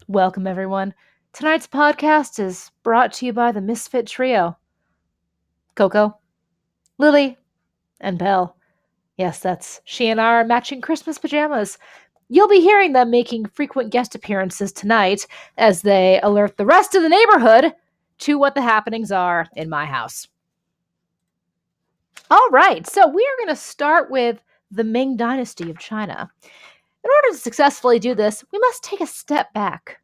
Welcome, everyone. Tonight's podcast is brought to you by the Misfit Trio Coco, Lily, and Belle. Yes, that's she and our matching Christmas pajamas. You'll be hearing them making frequent guest appearances tonight as they alert the rest of the neighborhood to what the happenings are in my house. All right, so we are going to start with the Ming Dynasty of China. In order to successfully do this, we must take a step back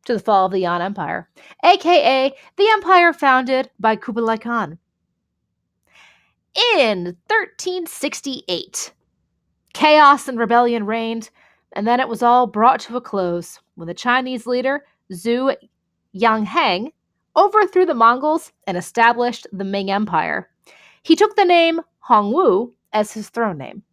to the fall of the Heian Empire, aka the empire founded by Kublai Khan. In 1368, chaos and rebellion reigned, and then it was all brought to a close when the Chinese leader Zhu Yanghang overthrew the Mongols and established the Ming Empire. He took the name Hongwu as his throne name.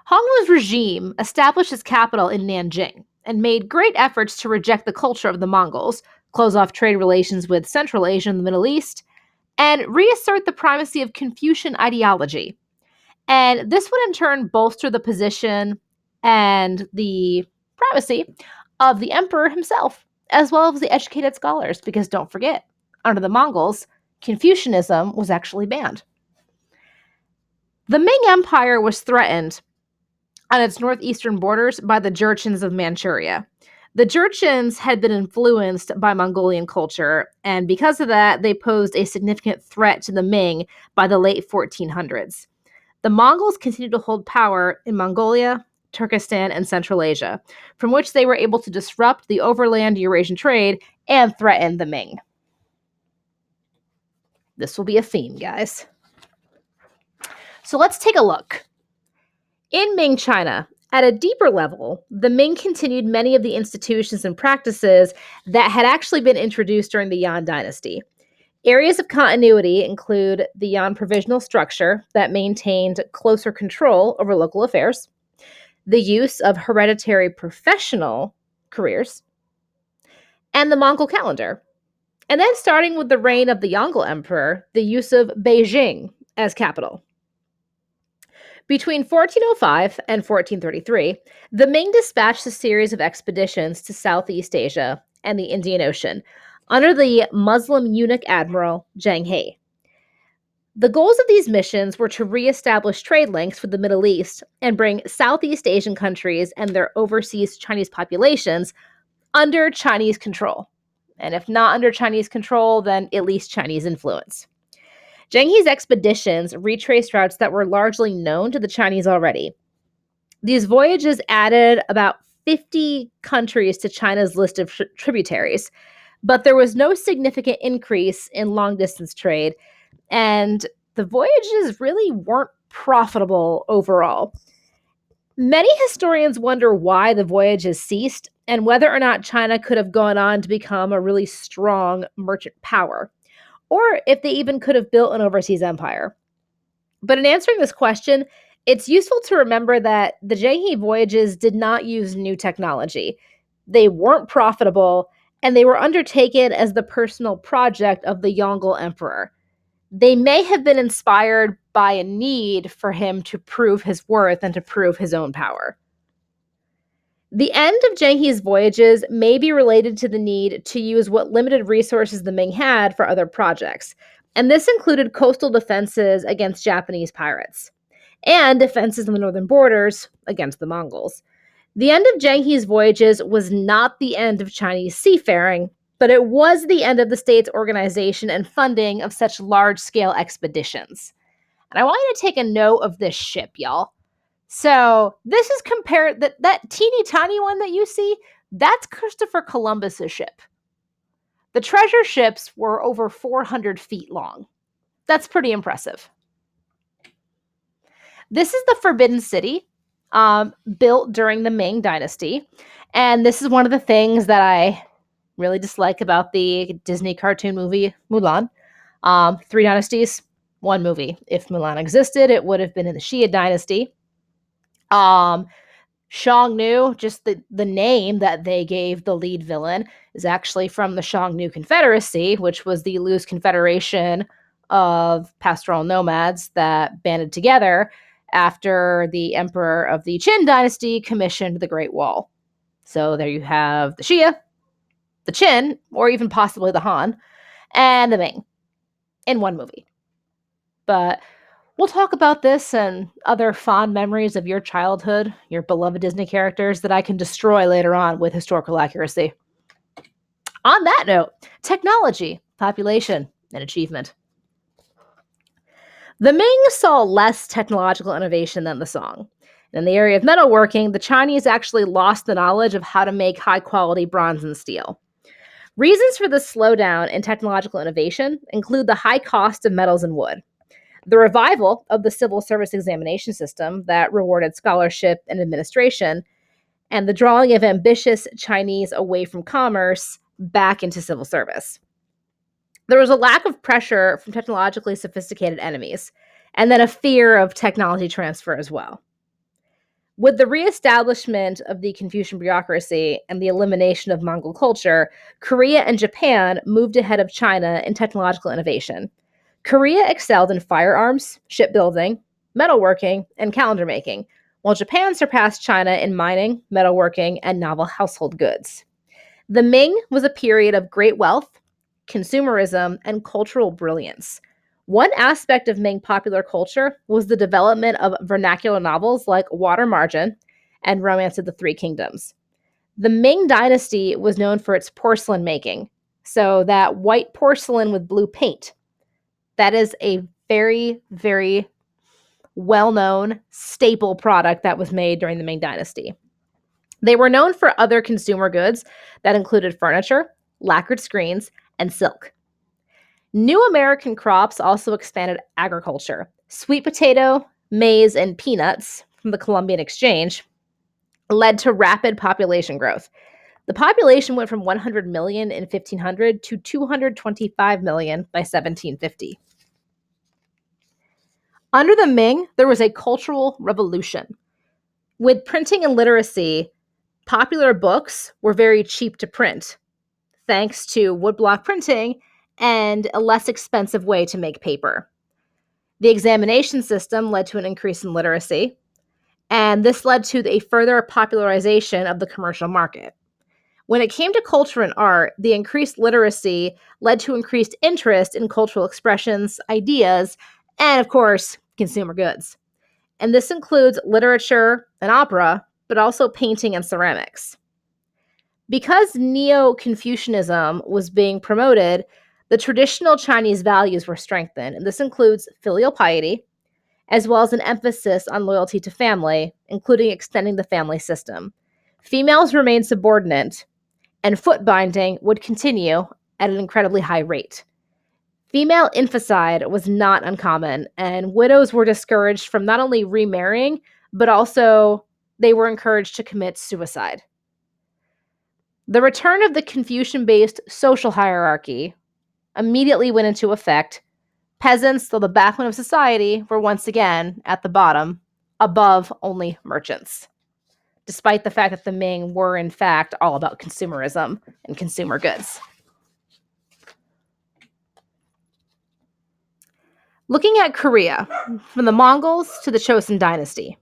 Hongwu's regime established his capital in Nanjing and made great efforts to reject the culture of the Mongols, close off trade relations with Central Asia and the Middle East, and reassert the primacy of Confucian ideology. And this would in turn bolster the position and the primacy of the emperor himself, as well as the educated scholars, because don't forget, under the Mongols, Confucianism was actually banned. The Ming Empire was threatened on its northeastern borders by the Jurchens of Manchuria. The Jurchens had been influenced by Mongolian culture, and because of that, they posed a significant threat to the Ming by the late 1400s. The Mongols continued to hold power in Mongolia, Turkestan, and Central Asia, from which they were able to disrupt the overland Eurasian trade and threaten the Ming. This will be a theme, guys. So let's take a look. In Ming China, at a deeper level, the Ming continued many of the institutions and practices that had actually been introduced during the Yan Dynasty. Areas of continuity include the Yan provisional structure that maintained closer control over local affairs, the use of hereditary professional careers, and the Mongol calendar. And then starting with the reign of the Yongle Emperor, the use of Beijing as capital. Between 1405 and 1433, the Ming dispatched a series of expeditions to Southeast Asia and the Indian Ocean under the Muslim eunuch admiral Zhang He. The goals of these missions were to reestablish trade links with the Middle East and bring Southeast Asian countries and their overseas Chinese populations under Chinese control. And if not under Chinese control, then at least Chinese influence. Zhang He's expeditions retraced routes that were largely known to the Chinese already. These voyages added about 50 countries to China's list of tributaries, but there was no significant increase in long-distance trade, and the voyages really weren't profitable overall. Many historians wonder why the voyages ceased and whether or not China could have gone on to become a really strong merchant power, or if they even could have built an overseas empire. But in answering this question, it's useful to remember that the Zhang He voyages did not use new technology. They weren't profitable, and they were undertaken as the personal project of the Yongle Emperor. They may have been inspired by a need for him to prove his worth and to prove his own power. The end of Zhang He's voyages may be related to the need to use what limited resources the Ming had for other projects, and this included coastal defenses against Japanese pirates, and defenses on the northern borders against the Mongols. The end of Zhang He's voyages was not the end of Chinese seafaring, but it was the end of the state's organization and funding of such large-scale expeditions. And I want you to take a note of this ship, y'all. So this is compared, that teeny tiny one that you see, that's Christopher Columbus's ship. The treasure ships were over 400 feet long. That's pretty impressive. This is the Forbidden City, built during the Ming Dynasty. And this is one of the things that I really dislike about the Disney cartoon movie Mulan. 3 dynasties, 1 movie. If Mulan existed, it would have been in the Xia Dynasty. Xiongnu, just the name that they gave the lead villain, is actually from the Xiongnu Confederacy, which was the loose confederation of pastoral nomads that banded together after the emperor of the Qin Dynasty commissioned the Great Wall. So there you have the Xia, the Qin, or even possibly the Han, and the Ming in one movie. But we'll talk about this and other fond memories of your childhood, your beloved Disney characters that I can destroy later on with historical accuracy. On that note, technology, population, and achievement. The Ming saw less technological innovation than the Song. In the area of metalworking, the Chinese actually lost the knowledge of how to make high quality bronze and steel. Reasons for this slowdown in technological innovation include the high cost of metals and wood, the revival of the civil service examination system that rewarded scholarship and administration, and the drawing of ambitious Chinese away from commerce back into civil service. There was a lack of pressure from technologically sophisticated enemies, and then a fear of technology transfer as well. With the reestablishment of the Confucian bureaucracy and the elimination of Mongol culture, Korea and Japan moved ahead of China in technological innovation. Korea excelled in firearms, shipbuilding, metalworking, and calendar making, while Japan surpassed China in mining, metalworking, and novel household goods. The Ming was a period of great wealth, consumerism, and cultural brilliance. One aspect of Ming popular culture was the development of vernacular novels like Water Margin and Romance of the Three Kingdoms. The Ming Dynasty was known for its porcelain making, so that white porcelain with blue paint. That is a very, very well-known staple product that was made during the Ming Dynasty. They were known for other consumer goods that included furniture, lacquered screens, and silk. New American crops also expanded agriculture. Sweet potato, maize, and peanuts from the Columbian Exchange led to rapid population growth. The population went from 100 million in 1500 to 225 million by 1750. Under the Ming, there was a cultural revolution. With printing and literacy, popular books were very cheap to print, thanks to woodblock printing and a less expensive way to make paper. The examination system led to an increase in literacy, and this led to a further popularization of the commercial market. When it came to culture and art, the increased literacy led to increased interest in cultural expressions, ideas, and of course, consumer goods. And this includes literature and opera, but also painting and ceramics. Because Neo-Confucianism was being promoted, the traditional Chinese values were strengthened, and this includes filial piety, as well as an emphasis on loyalty to family, including extending the family system. Females remained subordinate, and foot binding would continue at an incredibly high rate. Female infanticide was not uncommon, and widows were discouraged from not only remarrying, but also they were encouraged to commit suicide. The return of the Confucian-based social hierarchy immediately went into effect. Peasants, though the backbone of society, were once again at the bottom, above only merchants, despite the fact that the Ming were, in fact, all about consumerism and consumer goods. Looking at Korea, from the Mongols to the Chosun Dynasty.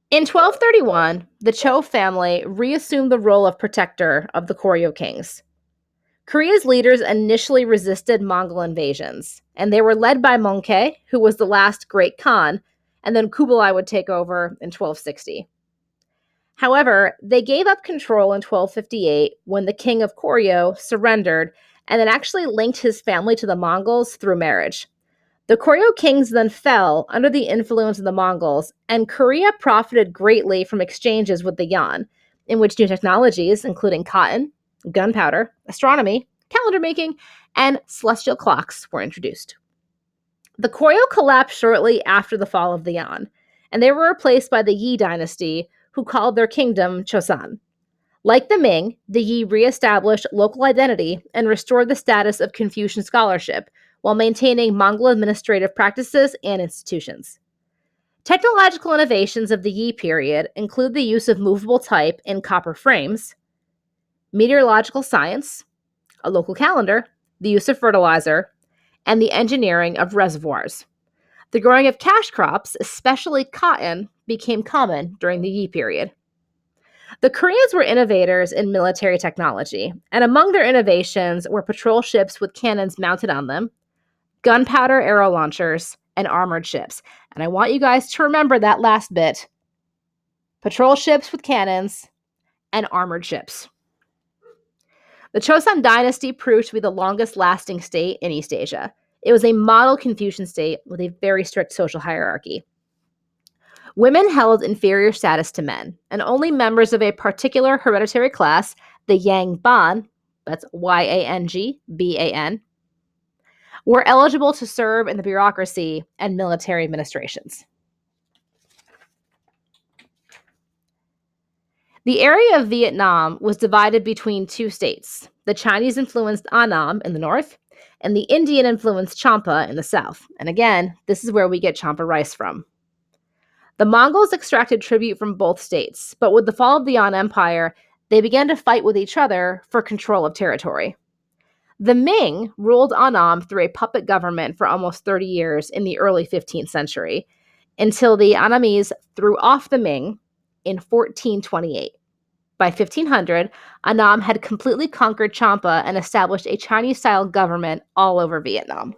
In 1231, the Cho family reassumed the role of protector of the Koryo kings. Korea's leaders initially resisted Mongol invasions, and they were led by Mongke, who was the last great Khan, and then Kublai would take over in 1260. However, they gave up control in 1258 when the king of Koryo surrendered and then actually linked his family to the Mongols through marriage. The Koryo kings then fell under the influence of the Mongols, and Korea profited greatly from exchanges with the Yan, in which new technologies, including cotton, gunpowder, astronomy, calendar making, and celestial clocks were introduced. The Koryo collapsed shortly after the fall of the Yan, and they were replaced by the Yi dynasty, who called their kingdom Chosun. Like the Ming, the Yi reestablished local identity and restored the status of Confucian scholarship while maintaining Mongol administrative practices and institutions. Technological innovations of the Yi period include the use of movable type in copper frames, meteorological science, a local calendar, the use of fertilizer, and the engineering of reservoirs. The growing of cash crops, especially cotton, became common during the Yi period. The Koreans were innovators in military technology, and among their innovations were patrol ships with cannons mounted on them, gunpowder arrow launchers, and armored ships. And I want you guys to remember that last bit. Patrol ships with cannons and armored ships. The Chosun Dynasty proved to be the longest lasting state in East Asia. It was a model Confucian state with a very strict social hierarchy. Women held inferior status to men, and only members of a particular hereditary class, the Yang Ban, that's Yangban, were eligible to serve in the bureaucracy and military administrations. The area of Vietnam was divided between two states, the Chinese-influenced Annam in the north and the Indian-influenced Champa in the south. And again, this is where we get Champa rice from. The Mongols extracted tribute from both states, but with the fall of the Heian Empire, they began to fight with each other for control of territory. The Ming ruled Annam through a puppet government for almost 30 years in the early 15th century, until the Annamese threw off the Ming in 1428. By 1500, Annam had completely conquered Champa and established a Chinese-style government all over Vietnam.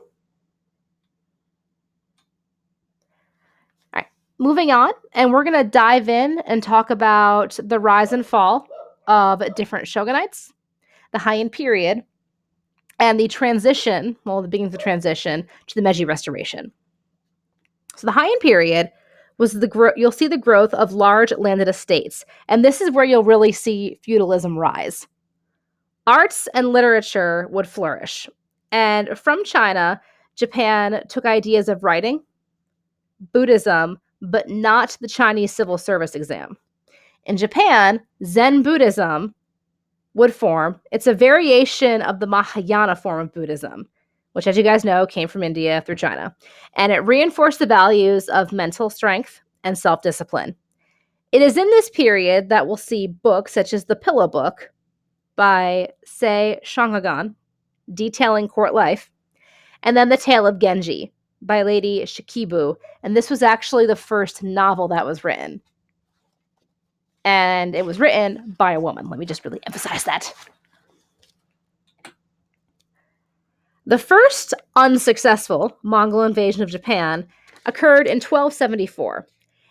All right, moving on, and we're going to dive in and talk about the rise and fall of different shogunates, the Heian period, and the transition, the beginning of the transition to the Meiji Restoration. So the Heian period was you'll see the growth of large landed estates, and this is where you'll really see feudalism rise. Arts and literature would flourish, and from China, Japan took ideas of writing, Buddhism, but not the Chinese civil service exam. In Japan, Zen Buddhism would form. It's a variation of the Mahayana form of Buddhism, which, as you guys know, came from India through China. And it reinforced the values of mental strength and self-discipline. It is in this period that we'll see books such as the Pillow Book by Sei Shonagon, detailing court life, and then The Tale of Genji by Lady Shikibu. And this was actually the first novel that was written. And it was written by a woman. Let me just really emphasize that. The first unsuccessful Mongol invasion of Japan occurred in 1274,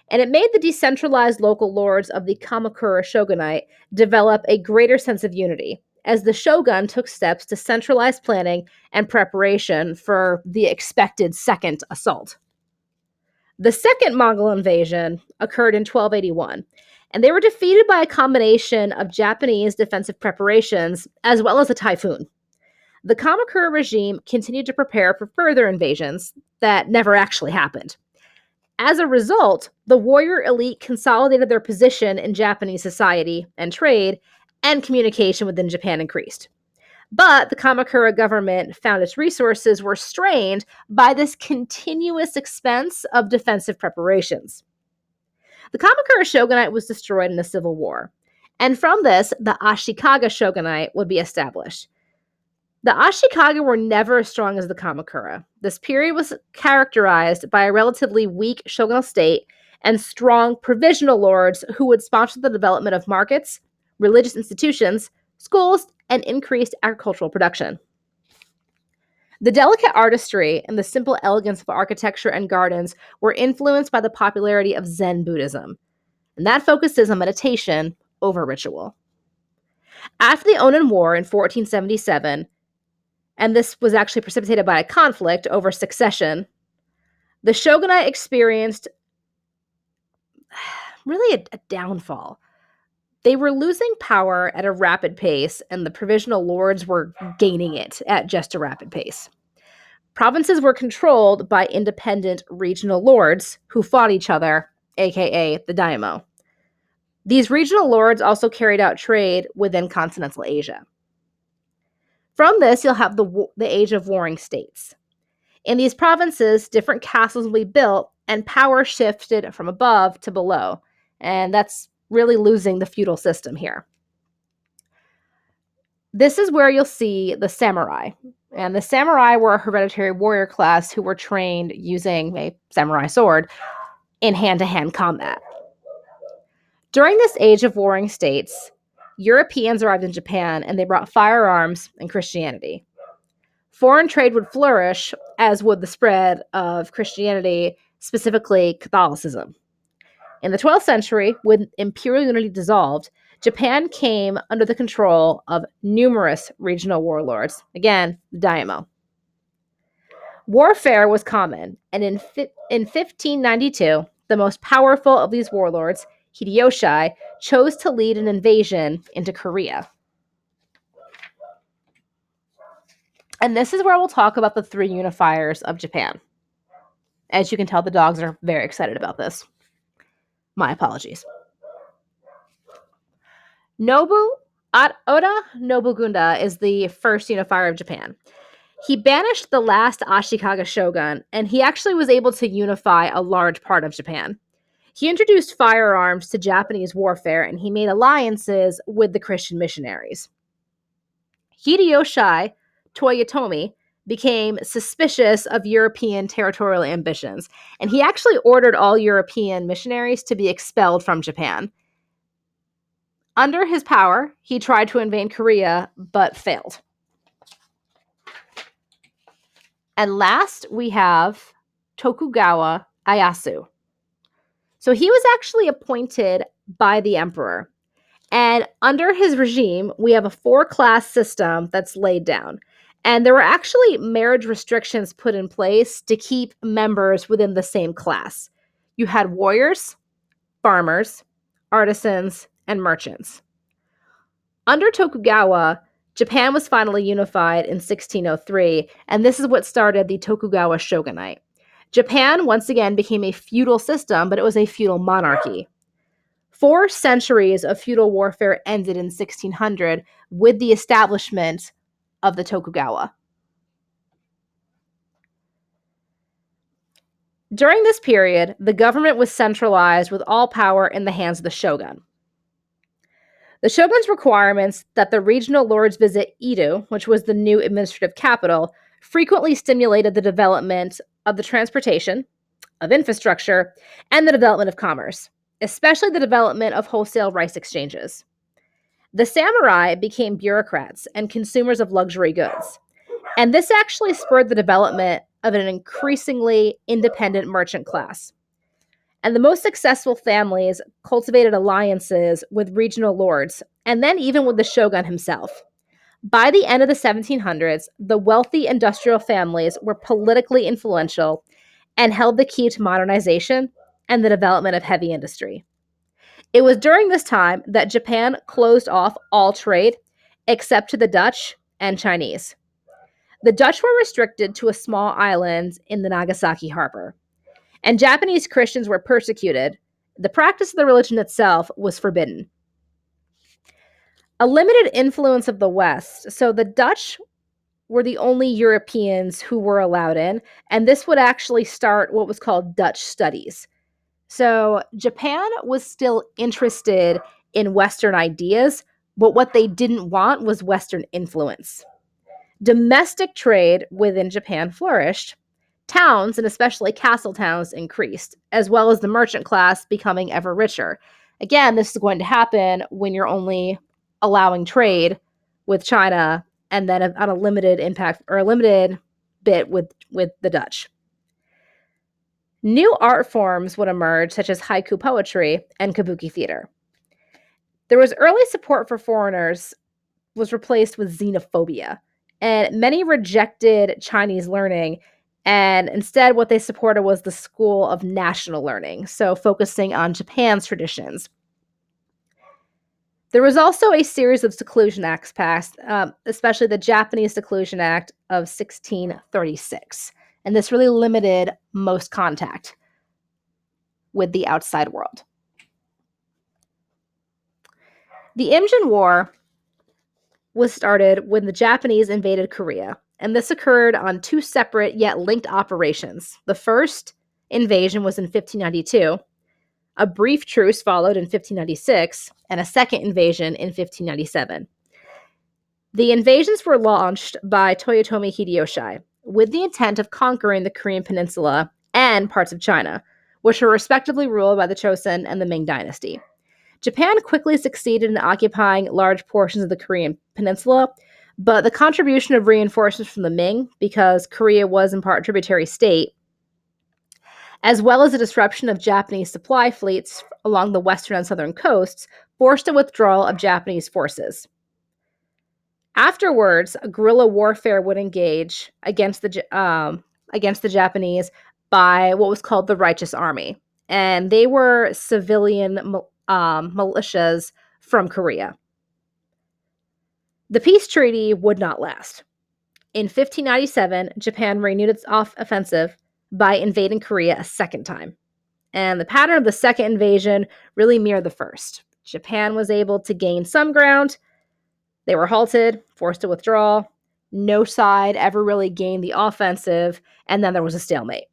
and it made the decentralized local lords of the Kamakura shogunate develop a greater sense of unity, as the shogun took steps to centralize planning and preparation for the expected second assault. The second Mongol invasion occurred in 1281, and they were defeated by a combination of Japanese defensive preparations as well as a typhoon. The Kamakura regime continued to prepare for further invasions that never actually happened. As a result, the warrior elite consolidated their position in Japanese society and trade, and communication within Japan increased. But the Kamakura government found its resources were strained by this continuous expense of defensive preparations. The Kamakura shogunate was destroyed in a civil war, and from this, the Ashikaga shogunate would be established. The Ashikaga were never as strong as the Kamakura. This period was characterized by a relatively weak shogunal state and strong provisional lords who would sponsor the development of markets, religious institutions, schools, and increased agricultural production. The delicate artistry and the simple elegance of architecture and gardens were influenced by the popularity of Zen Buddhism, and that focuses on meditation over ritual. After the Onin War in 1477, and this was actually precipitated by a conflict over succession, the shogunate experienced really a downfall. They were losing power at a rapid pace, and the provisional lords were gaining it at just a rapid pace. Provinces were controlled by independent regional lords who fought each other, aka the daimyo. These regional lords also carried out trade within continental Asia. From this, you'll have the age of warring states. In these provinces, different castles will be built, and power shifted from above to below, and that's really losing the feudal system here. This is where you'll see the samurai. And the samurai were a hereditary warrior class who were trained using a samurai sword in hand-to-hand combat. During this age of warring states, Europeans arrived in Japan and they brought firearms and Christianity. Foreign trade would flourish, as would the spread of Christianity, specifically Catholicism. In the 12th century, when imperial unity dissolved, Japan came under the control of numerous regional warlords. Again, the daimyo. Warfare was common, and in 1592, the most powerful of these warlords, Hideyoshi, chose to lead an invasion into Korea. And this is where we'll talk about the three unifiers of Japan. As you can tell, the dogs are very excited about this. My apologies. Oda Nobunaga is the first unifier of Japan. He banished the last Ashikaga shogun, and he actually was able to unify a large part of Japan. He introduced firearms to Japanese warfare, and he made alliances with the Christian missionaries. Hideyoshi Toyotomi became suspicious of European territorial ambitions, and he actually ordered all European missionaries to be expelled from Japan. Under his power, he tried to invade Korea, but failed. And last, we have Tokugawa Ieyasu. So he was actually appointed by the emperor. And under his regime, we have a 4-class system that's laid down. And there were actually marriage restrictions put in place to keep members within the same class. You had warriors, farmers, artisans, and merchants. Under Tokugawa, Japan was finally unified in 1603, and this is what started the Tokugawa Shogunate. Japan once again became a feudal system, but it was a feudal monarchy. 4 centuries of feudal warfare ended in 1600 with the establishment of the Tokugawa. During this period, the government was centralized with all power in the hands of the shogun. The shogun's requirements that the regional lords visit Edo, which was the new administrative capital, frequently stimulated the development of the transportation, of infrastructure, and the development of commerce, especially the development of wholesale rice exchanges. The samurai became bureaucrats and consumers of luxury goods, and this actually spurred the development of an increasingly independent merchant class. And the most successful families cultivated alliances with regional lords, and then even with the shogun himself. By the end of the 1700s, the wealthy industrial families were politically influential and held the key to modernization and the development of heavy industry. It was during this time that Japan closed off all trade except to the Dutch and Chinese. The Dutch were restricted to a small island in the Nagasaki harbor, and Japanese Christians were persecuted. The practice of the religion itself was forbidden. A limited influence of the West, so the Dutch were the only Europeans who were allowed in, and this would actually start what was called Dutch studies. So Japan was still interested in Western ideas, but what they didn't want was Western influence. Domestic trade within Japan flourished. Towns, and especially castle towns, increased, as well as the merchant class becoming ever richer. Again, this is going to happen when you're only allowing trade with China and then on a limited impact or a limited bit with the Dutch. New art forms would emerge, such as haiku poetry and kabuki theater. There was early support for foreigners was replaced with xenophobia, and many rejected Chinese learning, and instead what they supported was the school of national learning, so focusing on Japan's traditions. There was also a series of seclusion acts passed, especially the Japanese Seclusion Act of 1636. And this really limited most contact with the outside world. The Imjin War was started when the Japanese invaded Korea, and this occurred on 2 separate yet linked operations. The first invasion was in 1592. A brief truce followed in 1596, and a second invasion in 1597. The invasions were launched by Toyotomi Hideyoshi with the intent of conquering the Korean peninsula and parts of China, which were respectively ruled by the Chosun and the Ming Dynasty. Japan quickly succeeded in occupying large portions of the Korean peninsula, but the contribution of reinforcements from the Ming, because Korea was in part a tributary state, as well as the disruption of Japanese supply fleets along the western and southern coasts, forced a withdrawal of Japanese forces. Afterwards, a guerrilla warfare would engage against the Japanese by what was called the Righteous Army, and they were civilian militias from Korea. The peace treaty would not last. In 1597, Japan renewed its offensive by invading Korea a second time. And the pattern of the second invasion really mirrored the first. Japan was able to gain some ground. They were halted, forced to withdraw. No side ever really gained the offensive, and then there was a stalemate.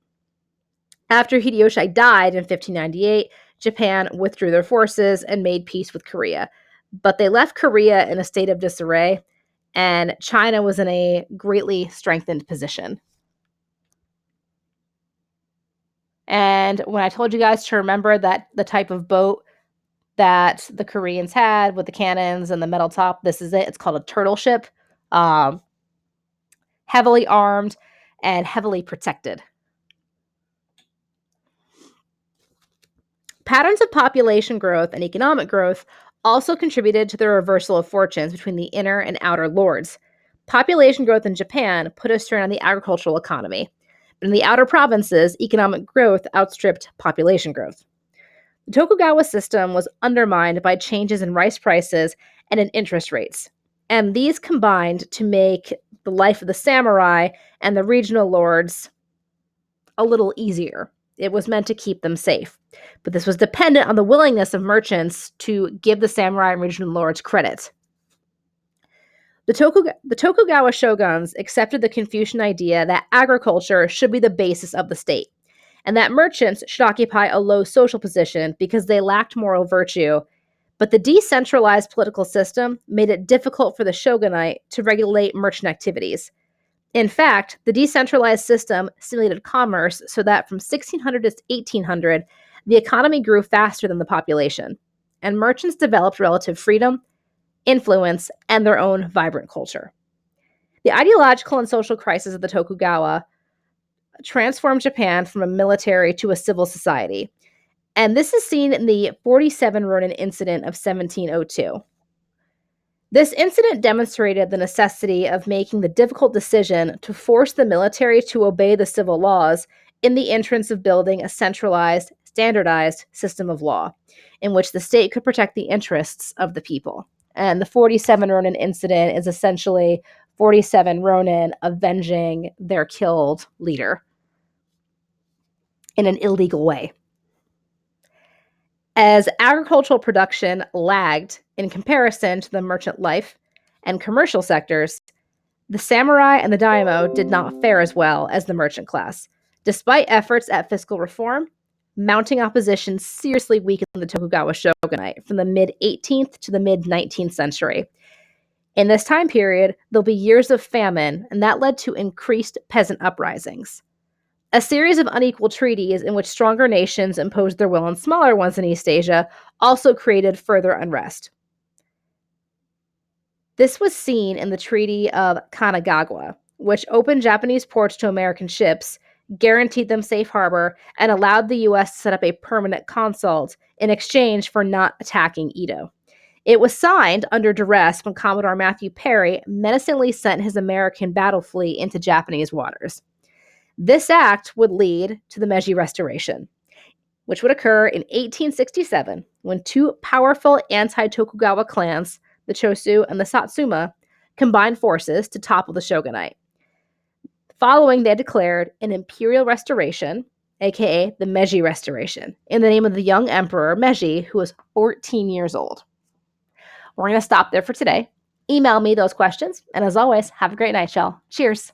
After Hideyoshi died in 1598, Japan withdrew their forces and made peace with Korea. But they left Korea in a state of disarray, and China was in a greatly strengthened position. And when I told you guys to remember that the type of boat that the Koreans had with the cannons and the metal top, this is it. It's called a turtle ship. Heavily armed and heavily protected. Patterns of population growth and economic growth also contributed to the reversal of fortunes between the inner and outer lords. Population growth in Japan put a strain on the agricultural economy, but in the outer provinces, economic growth outstripped population growth. The Tokugawa system was undermined by changes in rice prices and in interest rates, and these combined to make the life of the samurai and the regional lords a little easier. It was meant to keep them safe. But this was dependent on the willingness of merchants to give the samurai and regional lords credit. The Tokugawa shoguns accepted the Confucian idea that agriculture should be the basis of the state, and that merchants should occupy a low social position because they lacked moral virtue. But the decentralized political system made it difficult for the shogunate to regulate merchant activities. In fact, the decentralized system stimulated commerce so that from 1600 to 1800, the economy grew faster than the population, and merchants developed relative freedom, influence, and their own vibrant culture. The ideological and social crisis of the Tokugawa transformed Japan from a military to a civil society, and this is seen in the 47 Ronin incident of 1702. This incident demonstrated the necessity of making the difficult decision to force the military to obey the civil laws in the interest of building a centralized, standardized system of law in which the state could protect the interests of the people. And the 47 Ronin incident is essentially 47 Ronin avenging their killed leader in an illegal way. As agricultural production lagged in comparison to the merchant life and commercial sectors, the samurai and the daimyo did not fare as well as the merchant class. Despite efforts at fiscal reform, mounting opposition seriously weakened the Tokugawa shogunate from the mid-18th to the mid-19th century. In this time period, there'll be years of famine, and that led to increased peasant uprisings. A series of unequal treaties in which stronger nations imposed their will on smaller ones in East Asia also created further unrest. This was seen in the Treaty of Kanagawa, which opened Japanese ports to American ships, guaranteed them safe harbor, and allowed the U.S. to set up a permanent consulate in exchange for not attacking Edo. It was signed under duress when Commodore Matthew Perry menacingly sent his American battle fleet into Japanese waters. This act would lead to the Meiji Restoration, which would occur in 1867 when two powerful anti-Tokugawa clans, the Chosun and the Satsuma, combined forces to topple the shogunate. Following, they declared an imperial restoration, aka the Meiji Restoration, in the name of the young emperor Meiji, who was 14 years old. We're going to stop there for today. Email me those questions, and as always, have a great night, y'all. Cheers.